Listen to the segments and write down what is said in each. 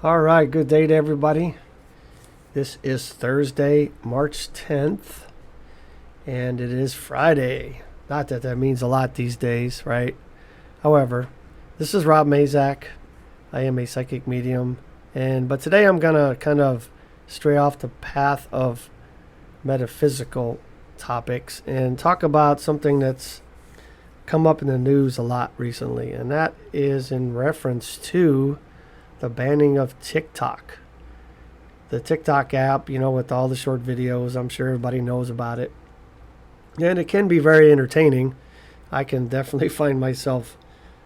All right, good day to everybody. This is Thursday, March 10th, and it is Friday. Not that that means a lot these days, right? However, this is Rob Mazak. I am a psychic medium, but today I'm going to kind of stray off the path of metaphysical topics and talk about something that's come up in the news a lot recently, and that is in reference to the banning of TikTok. The TikTok app, with all the short videos, I'm sure everybody knows about it. And it can be very entertaining. I can definitely find myself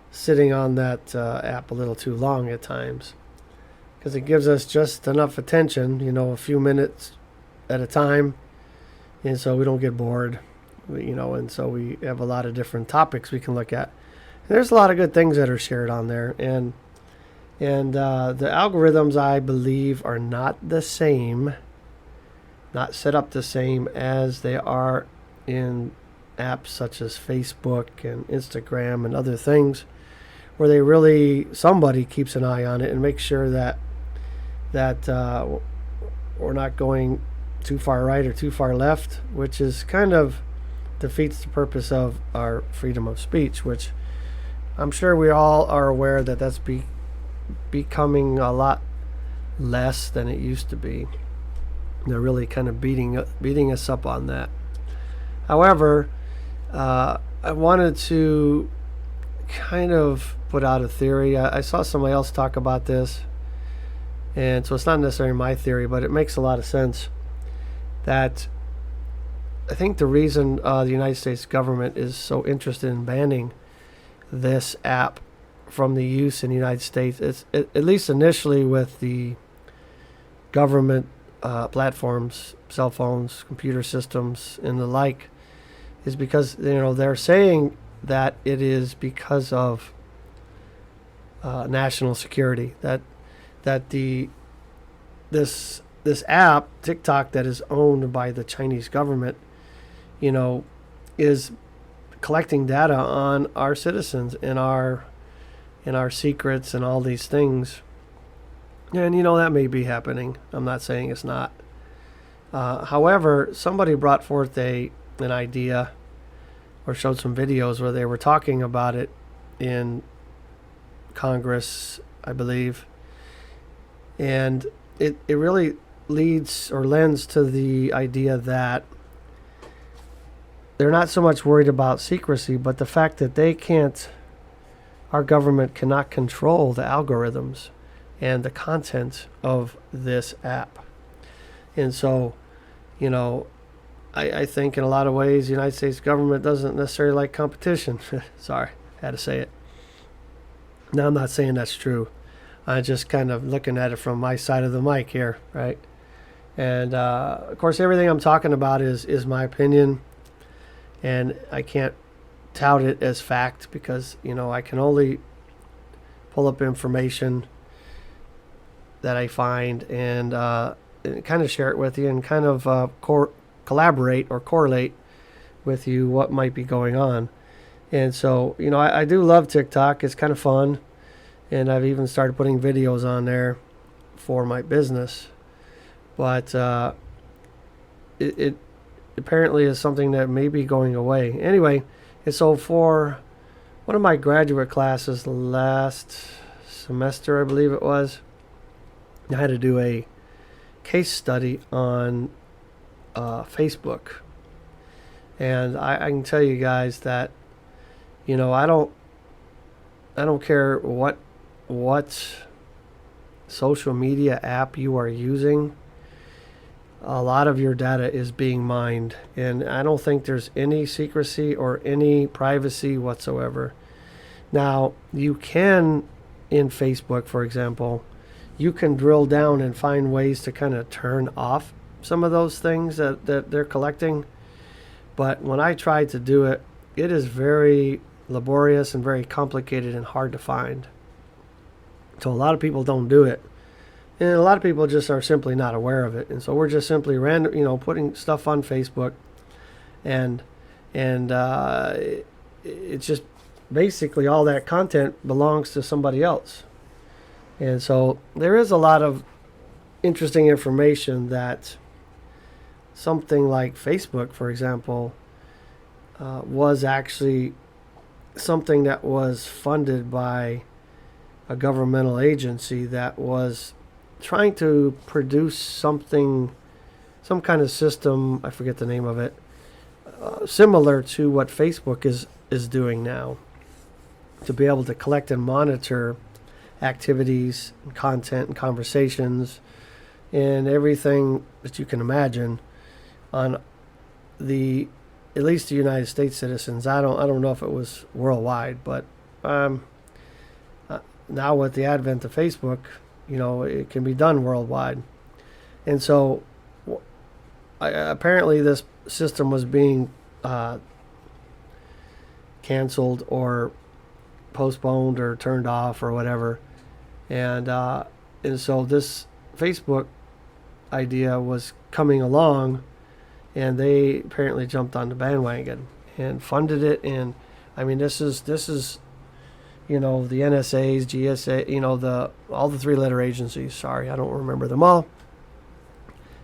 sitting on that app a little too long at times, because it gives us just enough attention, a few minutes at a time, and so we don't get bored, and so we have a lot of different topics we can look at. And there's a lot of good things that are shared on there, and the algorithms, I believe, are not set up the same as they are in apps such as Facebook and Instagram and other things, where somebody keeps an eye on it and makes sure that we're not going too far right or too far left, which is kind of defeats the purpose of our freedom of speech, which I'm sure we all are aware that that's becoming a lot less than it used to be. They're really kind of beating us up on that. However, I wanted to kind of put out a theory. I saw somebody else talk about this, and so it's not necessarily my theory, but it makes a lot of sense. That I think the reason the United States government is so interested in banning this app from the use in the United States, at least initially with the government platforms, cell phones, computer systems, and the like, is because they're saying that it is because of national security, that this app TikTok that is owned by the Chinese government, is collecting data on our citizens and our secrets and all these things. And that may be happening. I'm not saying it's not. However, somebody brought forth an idea or showed some videos where they were talking about it in Congress, I believe. And it really lends to the idea that they're not so much worried about secrecy, but the fact that our government cannot control the algorithms and the content of this app. And so, I think in a lot of ways the United States government doesn't necessarily like competition. Sorry, had to say it. Now, I'm not saying that's true. I'm just kind of looking at it from my side of the mic here, right? And, of course, everything I'm talking about is my opinion, and I can't tout it as fact because, I can only pull up information that I find and kind of share it with you and kind of collaborate or correlate with you what might be going on. And so, I do love TikTok. It's kind of fun. And I've even started putting videos on there for my business. But it apparently is something that may be going away. Anyway, and so for one of my graduate classes last semester, I believe it was, I had to do a case study on Facebook. And I can tell you guys that, I don't care what social media app you are using. A lot of your data is being mined, and I don't think there's any secrecy or any privacy whatsoever. Now, you can, in Facebook, for example, you can drill down and find ways to kind of turn off some of those things that they're collecting. But when I tried to do it, it is very laborious and very complicated and hard to find. So a lot of people don't do it. And a lot of people just are simply not aware of it. And so we're just simply putting stuff on Facebook, and it's just basically all that content belongs to somebody else. And so there is a lot of interesting information that something like Facebook, for example, was actually something that was funded by a governmental agency that was trying to produce something, some kind of system, I forget the name of it, similar to what Facebook is doing now, to be able to collect and monitor activities and content and conversations and everything that you can imagine on the, at least the United States citizens. I don't know if it was worldwide, but now with the advent of Facebook, it can be done worldwide. And so apparently this system was being canceled or postponed or turned off or whatever. And so this Facebook idea was coming along, and they apparently jumped on the bandwagon and funded it. And I mean, this is the NSA's, GSA, all the three-letter agencies. Sorry, I don't remember them all.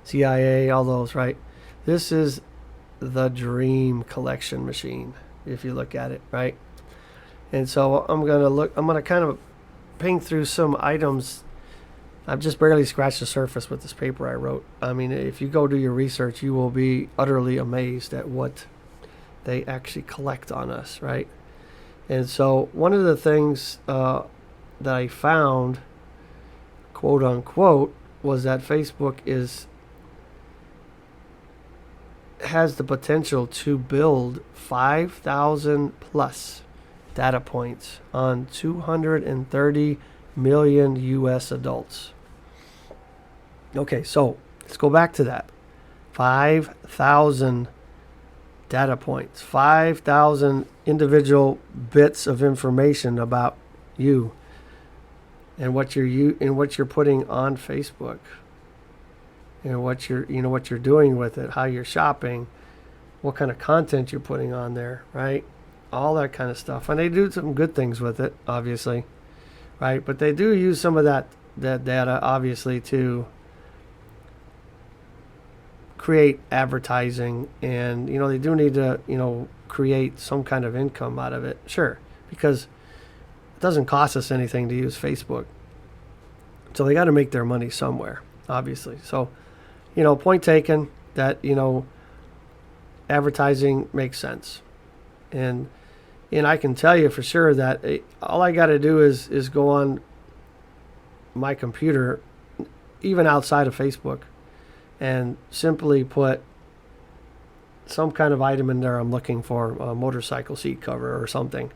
CIA, all those, right? This is the dream collection machine, if you look at it, right? And so I'm gonna kind of ping through some items. I've just barely scratched the surface with this paper I wrote. I mean, if you go do your research, you will be utterly amazed at what they actually collect on us, right? And so one of the things that I found, quote unquote, was that Facebook has the potential to build 5,000 plus data points on 230 million U.S. adults. Okay, so let's go back to that. 5,000 data points, 5,000 individual bits of information about you and what you're putting on Facebook, and what you're doing with it, how you're shopping, what kind of content you're putting on there, right? All that kind of stuff. And they do some good things with it, obviously, right? But they do use some of that data, obviously, to create advertising, and they do need to create some kind of income out of it, sure, because it doesn't cost us anything to use Facebook, so they got to make their money somewhere, obviously. So point taken that advertising makes sense, and I can tell you for sure that all I got to do is go on my computer, even outside of Facebook, and simply put some kind of item in there I'm looking for, a motorcycle seat cover or something.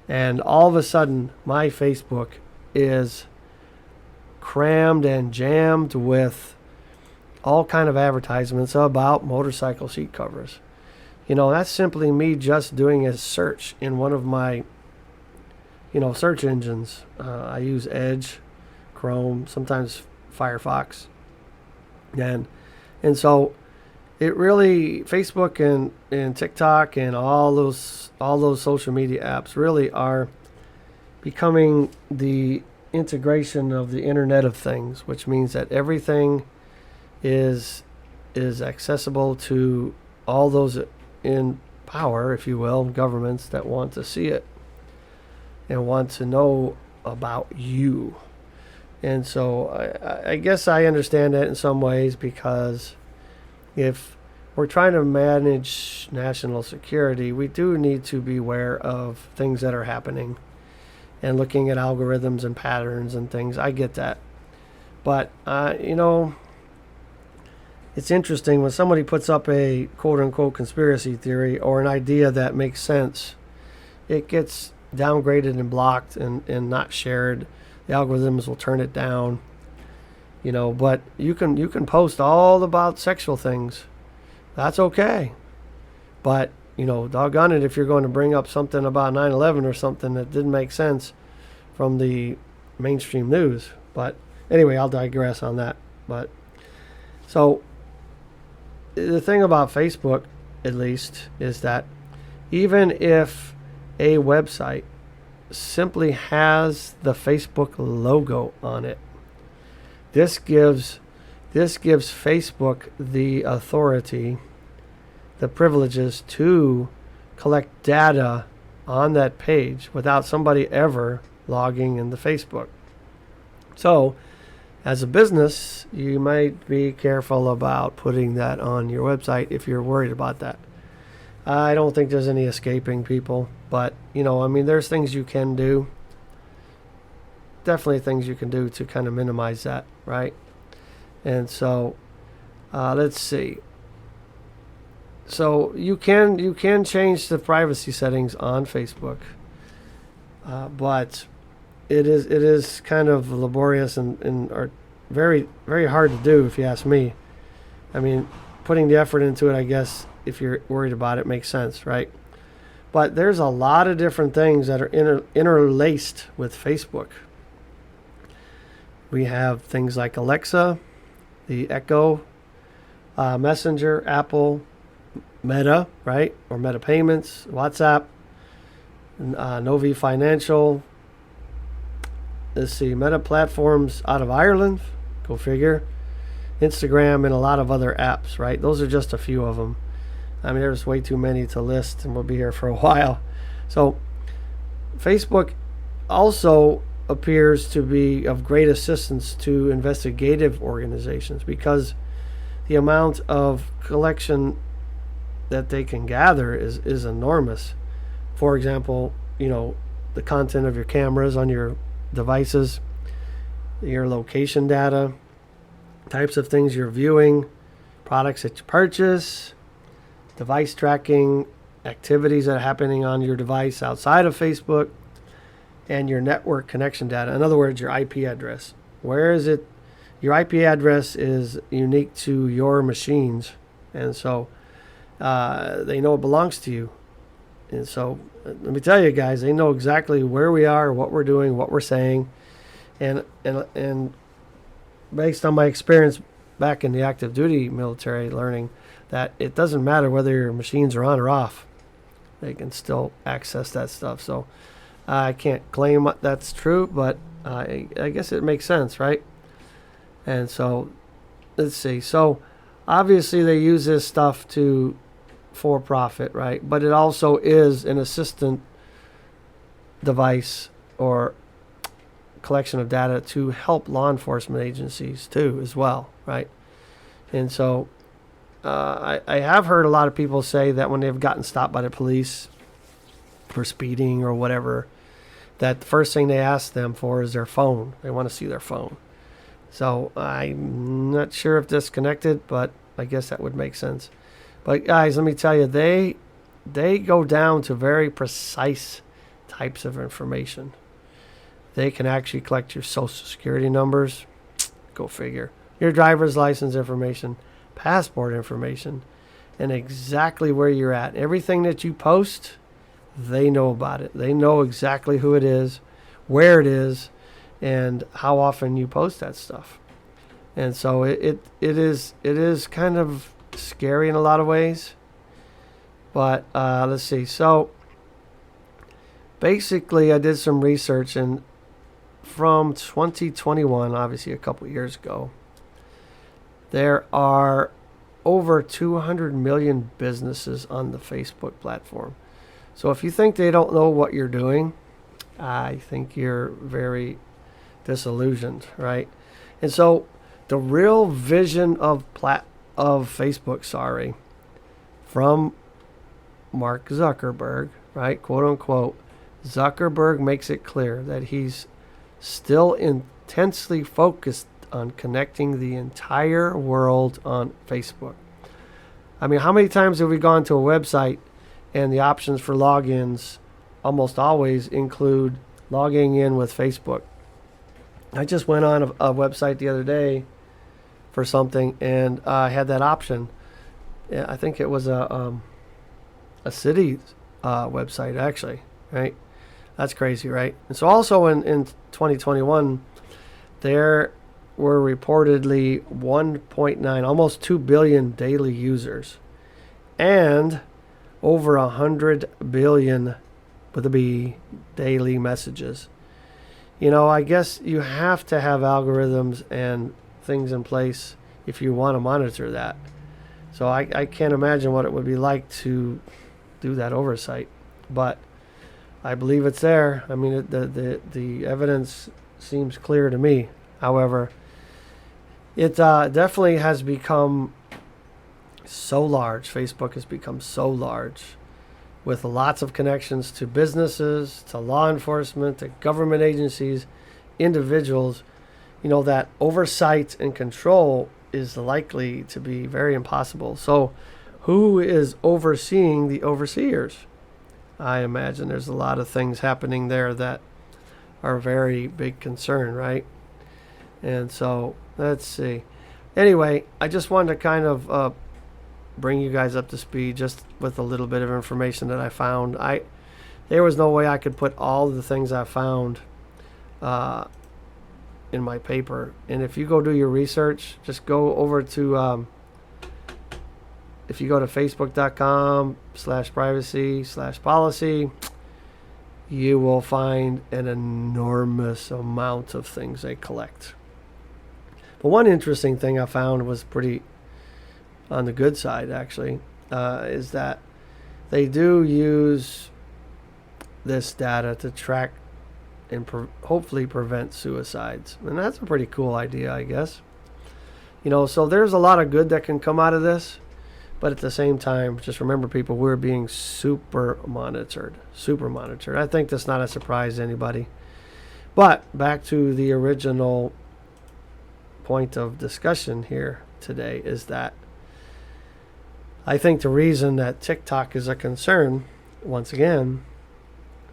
And all of a sudden, my Facebook is crammed and jammed with all kind of advertisements about motorcycle seat covers. That's simply me just doing a search in one of my, search engines. I use Edge, Chrome, sometimes Firefox. And so it really, Facebook and TikTok and all those social media apps really are becoming the integration of the Internet of Things, which means that everything is accessible to all those in power, if you will, governments that want to see it and want to know about you. And so I guess I understand that in some ways, because if we're trying to manage national security, we do need to be aware of things that are happening and looking at algorithms and patterns and things. I get that. But, it's interesting when somebody puts up a quote-unquote conspiracy theory or an idea that makes sense, it gets downgraded and blocked and not shared. The algorithms will turn it down, but you can post all about sexual things. That's okay. But, doggone it, if you're going to bring up something about 9/11 or something that didn't make sense from the mainstream news. But anyway, I'll digress on that. But so the thing about Facebook, at least, is that even if a website simply has the Facebook logo on it. This gives Facebook the authority, the privileges to collect data on that page without somebody ever logging into Facebook. So, as a business, you might be careful about putting that on your website if you're worried about that. I don't think there's any escaping people, but there's things you can do. Definitely things you can do to kind of minimize that, right? And so, let's see. So you can change the privacy settings on Facebook, but it is kind of laborious and are very, very hard to do, if you ask me. I mean, putting the effort into it, I guess, if you're worried about it, makes sense, right? But there's a lot of different things that are interlaced with Facebook. We have things like Alexa, the Echo, Messenger, Apple, Meta, right? Or Meta Payments, WhatsApp, Novi Financial. Let's see, Meta Platforms out of Ireland, go figure. Instagram and a lot of other apps, right? Those are just a few of them. I mean, there's way too many to list, and we'll be here for a while. So, Facebook also appears to be of great assistance to investigative organizations because the amount of collection that they can gather is enormous. For example, the content of your cameras on your devices, your location data, types of things you're viewing, products that you purchase, device tracking, activities that are happening on your device outside of Facebook, and your network connection data. In other words, your IP address. Where is it? Your IP address is unique to your machines, and so they know it belongs to you. And so let me tell you guys, they know exactly where we are, what we're doing, what we're saying, and based on my experience back in the active duty military, learning that it doesn't matter whether your machines are on or off, they can still access that stuff. So I can't claim that's true, but I guess it makes sense, right? And so let's see. So obviously they use this stuff for profit, right? But it also is an assistant device or collection of data to help law enforcement agencies too, as well, right? And so I have heard a lot of people say that when they've gotten stopped by the police for speeding or whatever, that the first thing they ask them for is their phone. They want to see their phone. So I'm not sure if this connected, but I guess that would make sense. But guys, let me tell you, they go down to very precise types of information. They can actually collect your social security numbers, go figure, your driver's license information, passport information, and exactly where you're at. Everything that you post, they know about it. They know exactly who it is, where it is, and how often you post that stuff. And so it is kind of scary in a lot of ways. But let's see. So basically, I did some research, and from 2021, obviously a couple years ago, there are over 200 million businesses on the Facebook platform. So if you think they don't know what you're doing, I think you're very disillusioned, right? And so the real vision of Facebook, from Mark Zuckerberg, right, quote unquote, Zuckerberg makes it clear that he's still intensely focused on connecting the entire world on Facebook. I mean, how many times have we gone to a website and the options for logins almost always include logging in with Facebook? I just went on a website the other day for something, and I had that option. Yeah, I think it was a city website, actually, right? That's crazy, right? And so also in 2021, there were reportedly 1.9, almost 2 billion daily users, and over 100 billion with a B, daily messages. You know, I guess you have to have algorithms and things in place if you want to monitor that. So I can't imagine what it would be like to do that oversight. But I believe it's there. I mean, the evidence seems clear to me. However, it definitely has become so large. Facebook has become so large with lots of connections to businesses, to law enforcement, to government agencies, individuals, you know, that oversight and control is likely to be very impossible. So who is overseeing the overseers? I imagine there's a lot of things happening there that are very big concern, right? And so let's see. Anyway, I just wanted to kind of bring you guys up to speed just with a little bit of information that I found. There was no way I could put all the things I found in my paper. And if you go do your research, just go over to if you go to facebook.com/privacy/policy, you will find an enormous amount of things they collect. But one interesting thing I found was pretty on the good side, actually, is that they do use this data to track and hopefully prevent suicides. And that's a pretty cool idea, I guess. You know, so there's a lot of good that can come out of this. But at the same time, just remember, people, we're being super monitored. Super monitored. I think that's not a surprise to anybody. But back to the original point of discussion here today is that I think the reason that TikTok is a concern, once again,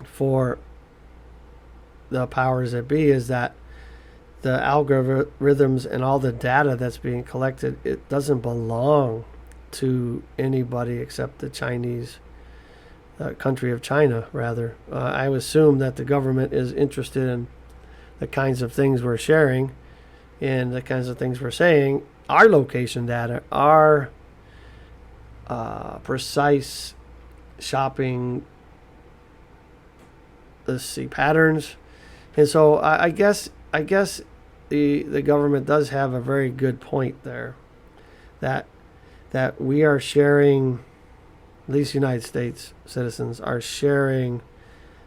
for the powers that be is that the algorithms and all the data that's being collected, it doesn't belong to anybody except the Chinese country of China, rather. I assume that the government is interested in the kinds of things we're sharing and the kinds of things we're saying. Our location data, our precise shopping, let's see, patterns. And so I guess the government does have a very good point there, that we are sharing, at least United States citizens are sharing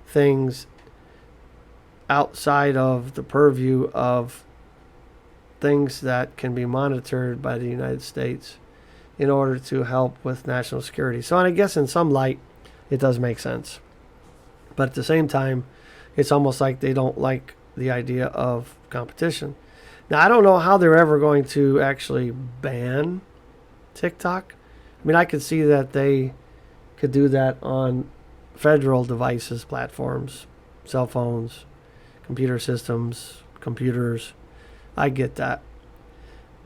things outside of the purview of things that can be monitored by the United States in order to help with national security. So I guess in some light, it does make sense. But at the same time, it's almost like they don't like the idea of competition. Now, I don't know how they're ever going to actually ban TikTok. I mean, I could see that they could do that on federal devices, platforms, cell phones, computer systems, computers. I get that.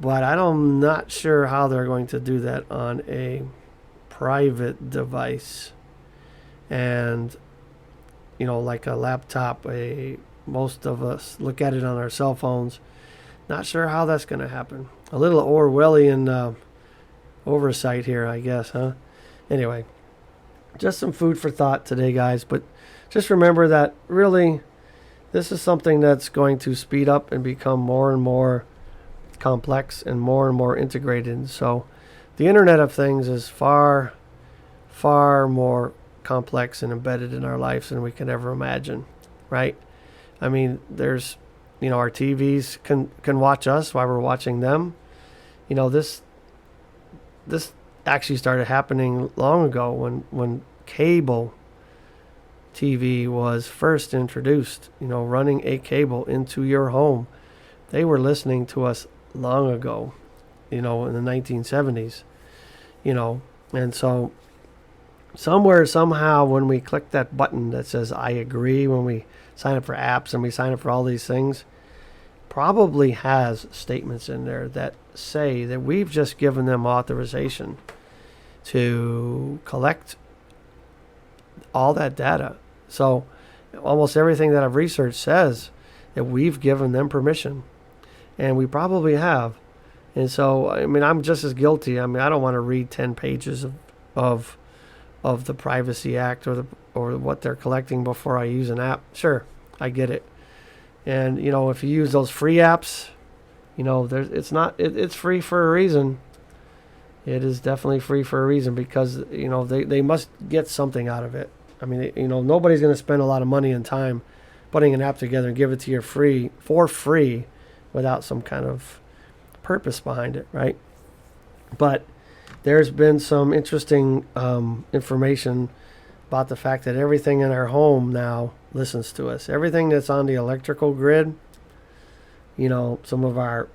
But I'm not sure how they're going to do that on a private device. And, you know, like a laptop, most of us look at it on our cell phones. Not sure how that's going to happen. A little Orwellian oversight here, I guess, huh? Anyway, just some food for thought today, guys. But just remember that really this is something that's going to speed up and become more and more complex and more integrated. So the Internet of Things is far, far more complex and embedded in our lives than we can ever imagine, right? I mean, there's, you know, our TVs can watch us while we're watching them. You know, this actually started happening long ago when cable TV was first introduced, you know, running a cable into your home. They were listening to us long ago, you know, in the 1970s, you know. And so somewhere, somehow, when we click that button that says I agree, when we sign up for apps and we sign up for all these things, probably has statements in there that say that we've just given them authorization to collect all that data. So almost everything that I've researched says that we've given them permission, and we probably have. And so, I mean, I'm just as guilty. I mean, I don't want to read 10 pages of of the Privacy Act or what they're collecting before I use an app. Sure, I get it. And if you use those free apps, it's free for a reason. It is definitely free for a reason because they must get something out of it. I mean, nobody's going to spend a lot of money and time putting an app together and give it to you for free without some kind of purpose behind it, right? But there's been some interesting information about the fact that everything in our home now listens to us. Everything that's on the electrical grid, some of our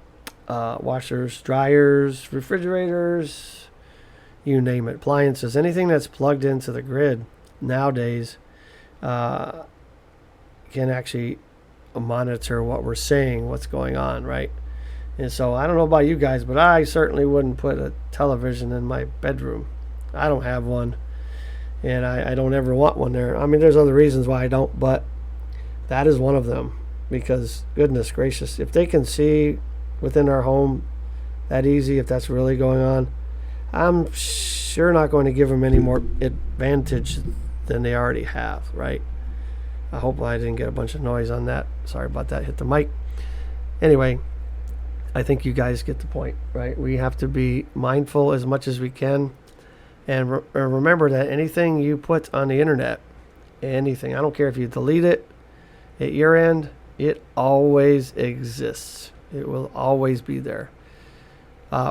washers, dryers, refrigerators, you name it, appliances, anything that's plugged into the grid nowadays can actually monitor what we're saying, what's going on, right? And so I don't know about you guys, but I certainly wouldn't put a television in my bedroom. I don't have one, and I don't ever want one there. I mean, there's other reasons why I don't, but that is one of them. Because, goodness gracious, if they can see within our home that easy, if that's really going on, I'm sure not going to give them any more advantage than they already have, right? I hope I didn't get a bunch of noise on that. Sorry about that. Hit the mic. Anyway, I think you guys get the point, right? We have to be mindful as much as we can. And remember that anything you put on the internet, anything, I don't care if you delete it at your end, it always exists. It will always be there.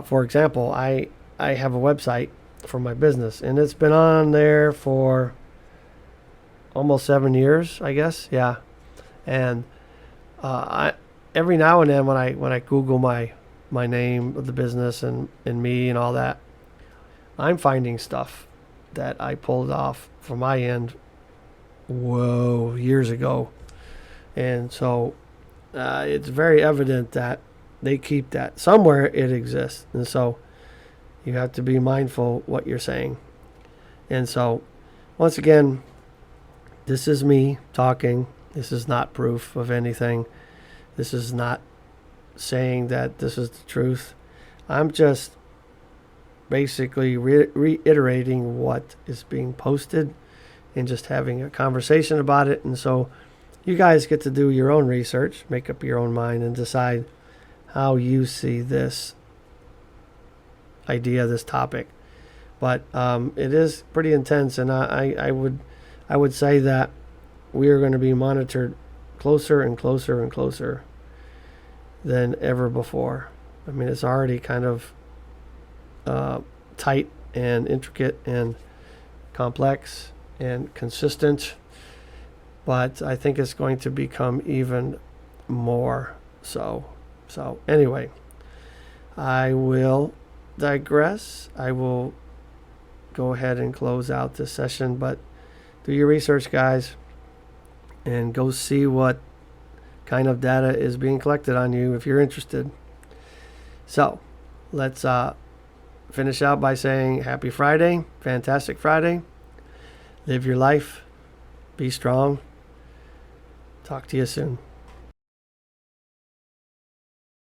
For example, I have a website for my business, and it's been on there for almost 7 years, I guess. Yeah. And every now and then when I Google my name of the business and me and all that, I'm finding stuff that I pulled off from my end, years ago. And so it's very evident that they keep that. Somewhere it exists. And so you have to be mindful what you're saying. And so, once again, this is me talking. This is not proof of anything. This is not saying that this is the truth. I'm just basically reiterating what is being posted and just having a conversation about it. And so you guys get to do your own research, make up your own mind, and decide how you see this idea, this topic. But it is pretty intense, and I would say that we are going to be monitored closer and closer and closer than ever before. I mean, it's already kind of tight and intricate and complex and consistent, but I think it's going to become even more so. So anyway, I will digress. I will go ahead and close out this session, but do your research, guys, and go see what kind of data is being collected on you if you're interested. So let's finish out by saying happy Friday, fantastic Friday. Live your life, be strong. Talk to you soon.